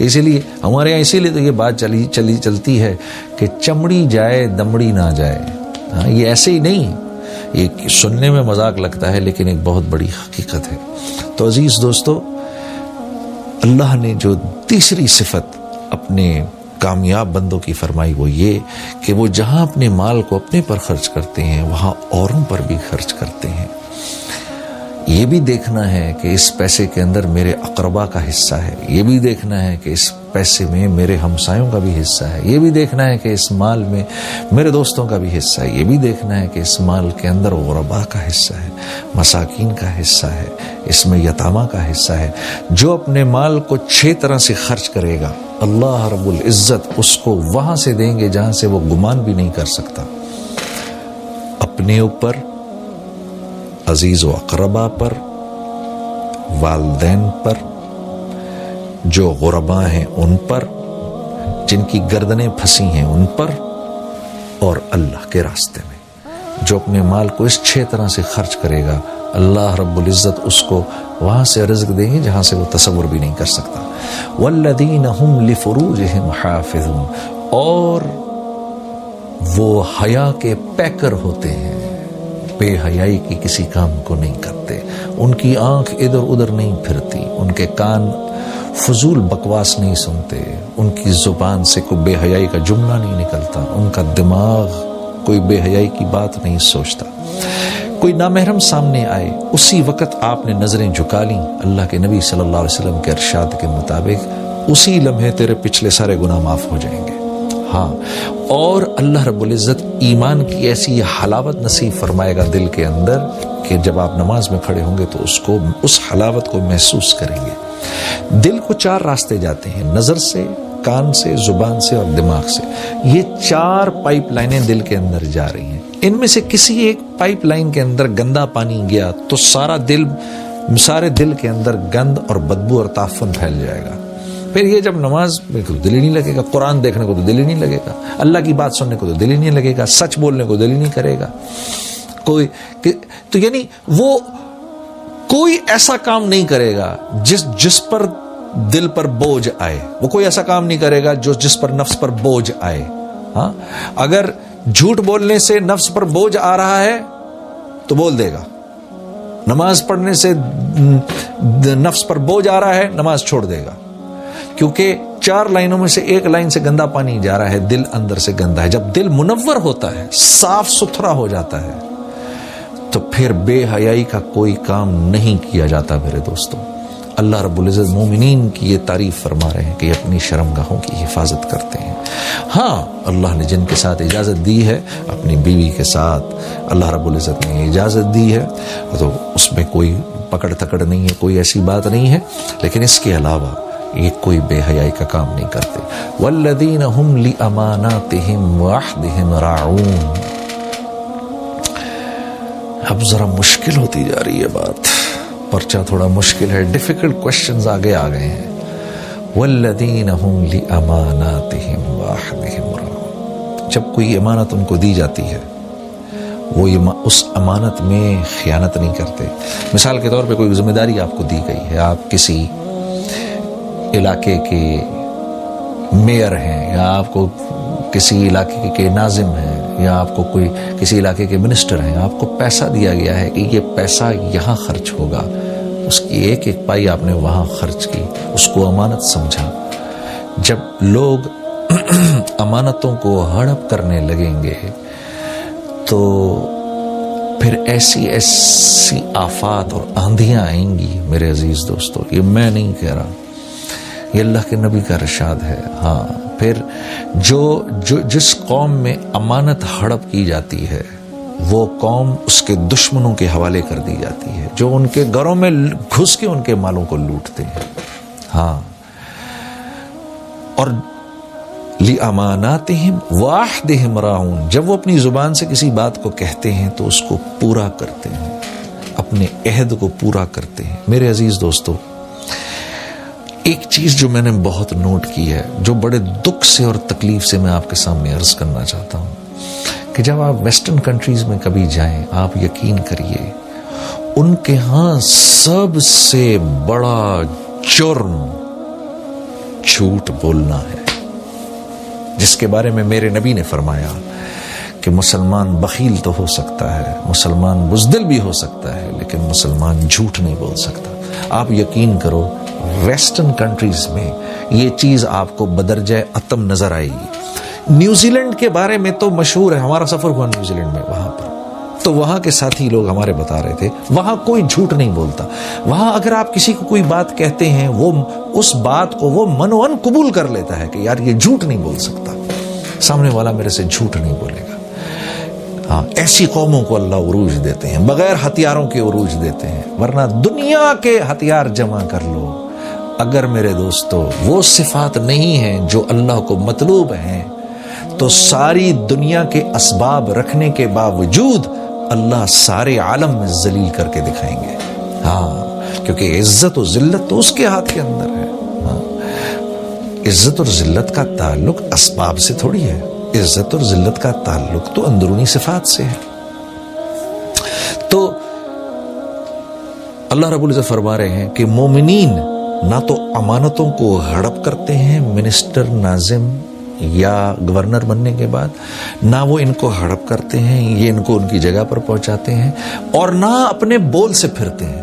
اسی لیے ہمارے یہاں اسی لیے تو یہ بات چلتی ہے کہ چمڑی جائے دمڑی نہ جائے. ہاں یہ ایسے ہی نہیں، یہ سننے میں مذاق لگتا ہے لیکن ایک بہت بڑی حقیقت ہے. تو عزیز دوستو، اللہ نے جو تیسری صفت اپنے کامیاب بندوں کی فرمائی وہ یہ کہ وہ جہاں اپنے مال کو اپنے پر خرچ کرتے ہیں وہاں اوروں پر بھی خرچ کرتے ہیں. یہ بھی دیکھنا ہے کہ اس پیسے کے اندر میرے اقربا کا حصہ ہے، یہ بھی دیکھنا ہے کہ اس پیسے میں میرے ہمسایوں کا بھی حصہ ہے، یہ بھی دیکھنا ہے کہ اس مال میں میرے دوستوں کا بھی حصہ ہے، یہ بھی دیکھنا ہے کہ اس مال کے اندر غربا کا حصہ ہے، مساکین کا حصہ ہے، اس میں یتامہ کا حصہ ہے. جو اپنے مال کو 6 طرح سے خرچ کرے گا اللہ رب العزت اس کو وہاں سے دیں گے جہاں سے وہ گمان بھی نہیں کر سکتا. اپنے اوپر، عزیز و اقربا پر، والدین پر، جو غربا ہیں ان پر، جن کی گردنیں پھنسی ہیں ان پر، اور اللہ کے راستے میں. جو اپنے مال کو اس 6 طرح سے خرچ کرے گا اللہ رب العزت اس کو وہاں سے رزق دیں گے جہاں سے وہ تصور بھی نہیں کر سکتا. والذین هم لفروجہم حافظون، اور وہ حیا کے پیکر ہوتے ہیں، بے حیائی کی کسی کام کو نہیں کرتے، ان کی آنکھ ادھر ادھر نہیں پھرتی، ان کے کان فضول بکواس نہیں سنتے، ان کی زبان سے کوئی بے حیائی کا جملہ نہیں نکلتا، ان کا دماغ کوئی بے حیائی کی بات نہیں سوچتا. کوئی نامحرم سامنے آئے اسی وقت آپ نے نظریں جھکا لیں، اللہ کے نبی صلی اللہ علیہ وسلم کے ارشاد کے مطابق اسی لمحے تیرے پچھلے سارے گناہ معاف ہو جائیں گے. ہاں، اور اللہ رب العزت ایمان کی ایسی حلاوت نصیب فرمائے گا دل کے اندر کہ جب آپ نماز میں کھڑے ہوں گے تو اس حلاوت کو محسوس کریں گے. دل کو 4 راستے جاتے ہیں، نظر سے، کان سے، زبان سے اور دماغ سے. یہ 4 پائپ لائنیں دل کے اندر جا رہی ہیں. ان میں سے کسی ایک پائپ لائن کے اندر گندا پانی گیا تو سارے دل کے اندر گند اور بدبو اور تعفن پھیل جائے گا. پھر یہ جب نماز میں تو دل ہی نہیں لگے گا، قرآن دیکھنے کو تو دل ہی نہیں لگے گا، اللہ کی بات سننے کو تو دل ہی نہیں لگے گا، سچ بولنے کو دل ہی نہیں کرے گا. تو یعنی وہ کوئی ایسا کام نہیں کرے گا جس پر دل پر بوجھ آئے، وہ کوئی ایسا کام نہیں کرے گا جس پر نفس پر بوجھ آئے. ہاں، اگر جھوٹ بولنے سے نفس پر بوجھ آ رہا ہے تو بول دے گا، نماز پڑھنے سے نفس پر بوجھ آ رہا ہے نماز چھوڑ دے گا، کیونکہ 4 لائنوں میں سے ایک لائن سے گندا پانی جا رہا ہے، دل اندر سے گندا ہے. جب دل منور ہوتا ہے، صاف ستھرا ہو جاتا ہے، تو پھر بے حیائی کا کوئی کام نہیں کیا جاتا. میرے دوستوں، اللہ رب العزت مومنین کی یہ تعریف فرما رہے ہیں کہ یہ اپنی شرمگاہوں کی حفاظت کرتے ہیں. ہاں، اللہ نے جن کے ساتھ اجازت دی ہے، اپنی بیوی کے ساتھ اللہ رب العزت نے اجازت دی ہے، تو اس میں کوئی پکڑ تکڑ نہیں ہے، کوئی ایسی بات نہیں ہے. لیکن اس کے علاوہ یہ کوئی بے حیائی کا کام نہیں کرتے. والذین هم لاماناتهم وعہدهم راعون. اب ذرا مشکل ہوتی جا رہی ہے بات، پرچہ تھوڑا مشکل ہے، ڈیفیکلٹ کوشچنز آگے آ گئے ہیں. والذین هم لاماناتهم وعہدهم راعون. جب کوئی امانت ان کو دی جاتی ہے وہ اس امانت میں خیانت نہیں کرتے. مثال کے طور پہ کوئی ذمہ داری آپ کو دی گئی ہے، آپ کسی علاقے کے میئر ہیں، یا آپ کو کسی علاقے کے ناظم ہیں، یا آپ کو کوئی کسی علاقے کے منسٹر ہیں، آپ کو پیسہ دیا گیا ہے کہ یہ پیسہ یہاں خرچ ہوگا، اس کی ایک ایک پائی آپ نے وہاں خرچ کی، اس کو امانت سمجھا. جب لوگ امانتوں کو ہڑپ کرنے لگیں گے تو پھر ایسی آفات اور آندھیاں آئیں گی. میرے عزیز دوستو، یہ میں نہیں کہہ رہا، یہ اللہ کے نبی کا ارشاد ہے. ہاں، پھر جس قوم میں امانت ہڑپ کی جاتی ہے وہ قوم اس کے دشمنوں کے حوالے کر دی جاتی ہے، جو ان کے گھروں میں گھس کے ان کے مالوں کو لوٹتے ہیں. ہاں، اور لِأَمَانَاتِهِمْ وَعَهْدِهِمْ رَاعُونَ. جب وہ اپنی زبان سے کسی بات کو کہتے ہیں تو اس کو پورا کرتے ہیں، اپنے عہد کو پورا کرتے ہیں. میرے عزیز دوستو، ایک چیز جو میں نے بہت نوٹ کی ہے، جو بڑے دکھ سے اور تکلیف سے میں آپ کے سامنے عرض کرنا چاہتا ہوں، کہ جب آپ ویسٹرن کنٹریز میں کبھی جائیں، آپ یقین کریے ان کے ہاں سب سے بڑا جرم جھوٹ بولنا ہے، جس کے بارے میں میرے نبی نے فرمایا کہ مسلمان بخیل تو ہو سکتا ہے، مسلمان بزدل بھی ہو سکتا ہے، لیکن مسلمان جھوٹ نہیں بول سکتا۔ آپ یقین کرو ویسٹرن کنٹریز میں یہ چیز آپ کو بدرجہ اتم نظر آئے گی۔ نیوزی لینڈ کے بارے میں تو مشہور ہے، ہمارا سفر ہوا نیوزی لینڈ میں، وہاں پر تو وہاں کے ساتھی لوگ ہمارے بتا رہے تھے وہاں کوئی جھوٹ نہیں بولتا۔ وہاں اگر آپ کسی کو کوئی بات کہتے ہیں وہ اس بات کو وہ منوان قبول کر لیتا ہے کہ یار یہ جھوٹ نہیں بول سکتا، سامنے والا میرے سے جھوٹ نہیں بولے گا۔ ہاں، ایسی قوموں کو اللہ عروج دیتے ہیں، بغیر ہتھیاروں کے عروج دیتے ہیں، ورنہ دنیا کے ہتھیار جمع کر لو، اگر میرے دوستو وہ صفات نہیں ہیں جو اللہ کو مطلوب ہیں تو ساری دنیا کے اسباب رکھنے کے باوجود اللہ سارے عالم میں ذلیل کر کے دکھائیں گے۔ ہاں، کیونکہ عزت و ذلت تو اس کے ہاتھ کے اندر ہے۔ ہاں، عزت اور ذلت کا تعلق اسباب سے تھوڑی ہے، عزت اور ذلت کا تعلق تو اندرونی صفات سے ہے۔ تو اللہ رب العزت فرما رہے ہیں کہ مومنین نہ تو امانتوں کو ہڑپ کرتے ہیں منسٹر، ناظم یا گورنر بننے کے بعد، نہ وہ ان کو ہڑپ کرتے ہیں، یہ ان کو ان کی جگہ پر پہنچاتے ہیں، اور نہ اپنے بول سے پھرتے ہیں،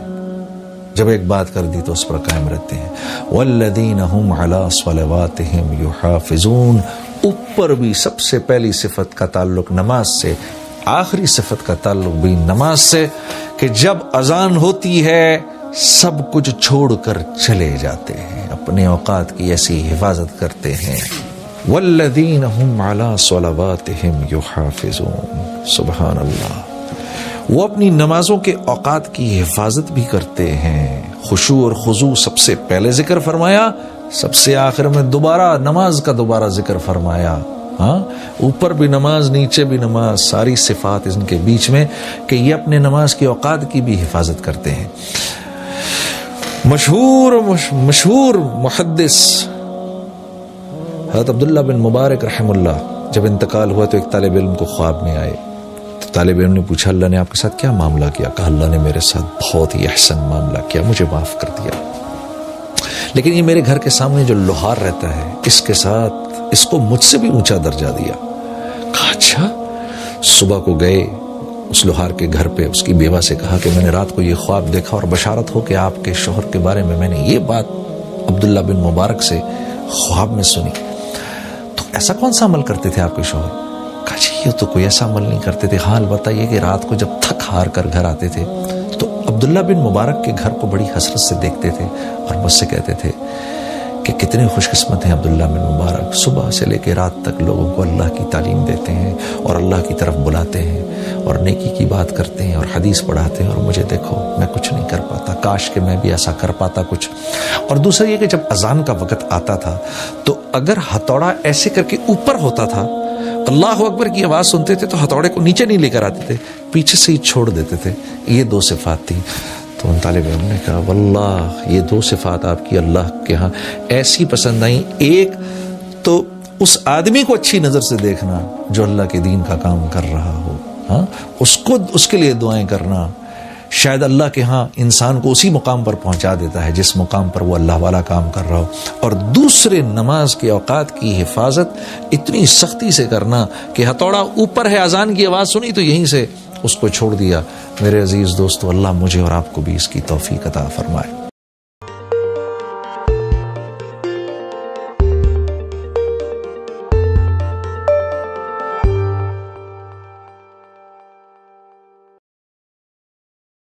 جب ایک بات کر دی تو اس پر قائم رہتے ہیں۔ والذین هم علی صلواتہم یحافظون، اوپر بھی سب سے پہلی صفت کا تعلق نماز سے، آخری صفت کا تعلق بھی نماز سے، کہ جب اذان ہوتی ہے سب کچھ چھوڑ کر چلے جاتے ہیں، اپنے اوقات کی ایسی حفاظت کرتے ہیں۔ والذین هم علی صلواتہم یحافظون، سبحان اللہ، وہ اپنی نمازوں کے اوقات کی حفاظت بھی کرتے ہیں۔ خشوع اور خضوع سب سے پہلے ذکر فرمایا، سب سے آخر میں دوبارہ نماز کا دوبارہ ذکر فرمایا۔ ہاں، اوپر بھی نماز نیچے بھی نماز، ساری صفات ان کے بیچ میں کہ یہ اپنے نماز کے اوقات کی بھی حفاظت کرتے ہیں۔ مشہور محدث حضرت عبداللہ بن مبارک رحم اللہ جب انتقال ہوا تو ایک طالب علم کو خواب میں آئے، تو طالب علم نے پوچھا اللہ نے آپ کے ساتھ کیا معاملہ کیا؟ کہا اللہ نے میرے ساتھ بہت ہی احسن معاملہ کیا، مجھے معاف کر دیا، لیکن یہ میرے گھر کے سامنے جو لوہار رہتا ہے اس کے ساتھ اس کو مجھ سے بھی اونچا درجہ دیا۔ کہا اچھا؟ صبح کو گئے اس لوہار کے گھر پہ، اس کی بیوہ سے کہا کہ میں نے رات کو یہ خواب دیکھا اور بشارت ہو کہ آپ کے شوہر کے بارے میں نے یہ بات عبداللہ بن مبارک سے خواب میں سنی، تو ایسا کون سا عمل کرتے تھے آپ کے شوہر؟ کہا جی یہ تو کوئی ایسا عمل نہیں کرتے تھے، حال بتائیے کہ رات کو جب تھک ہار کر گھر آتے تھے تو عبداللہ بن مبارک کے گھر کو بڑی حسرت سے دیکھتے تھے اور مجھ سے کہتے تھے کہ کتنے خوش قسمت ہیں عبداللہ بن مبارک، صبح سے لے کے رات تک لوگوں کو اللہ کی تعلیم دیتے ہیں اور اللہ کی طرف بلاتے ہیں اور نیکی کی بات کرتے ہیں اور حدیث پڑھاتے ہیں، اور مجھے دیکھو میں کچھ نہیں کر پاتا، کاش کہ میں بھی ایسا کر پاتا کچھ۔ اور دوسرا یہ کہ جب اذان کا وقت آتا تھا تو اگر ہتھوڑا ایسے کر کے اوپر ہوتا تھا، اللہ اکبر کی آواز سنتے تھے تو ہتھوڑے کو نیچے نہیں لے کر آتے تھے، پیچھے سے ہی چھوڑ دیتے تھے۔ یہ دو صفات تھیں۔ تو ان طالب علم نے کہا واللہ یہ دو صفات آپ کی اللہ کے ہاں ایسی پسند آئیں، ایک تو اس آدمی کو اچھی نظر سے دیکھنا جو اللہ کے دین کا کام کر رہا ہو، ہاں اس کے لیے دعائیں کرنا، شاید اللہ کے ہاں انسان کو اسی مقام پر پہنچا دیتا ہے جس مقام پر وہ اللہ والا کام کر رہا ہو، اور دوسرے نماز کے اوقات کی حفاظت اتنی سختی سے کرنا کہ ہتھوڑا اوپر ہے، اذان کی آواز سنی تو یہیں سے اس کو چھوڑ دیا۔ میرے عزیز دوستو، اللہ مجھے اور آپ کو بھی اس کی توفیق عطا فرمائے۔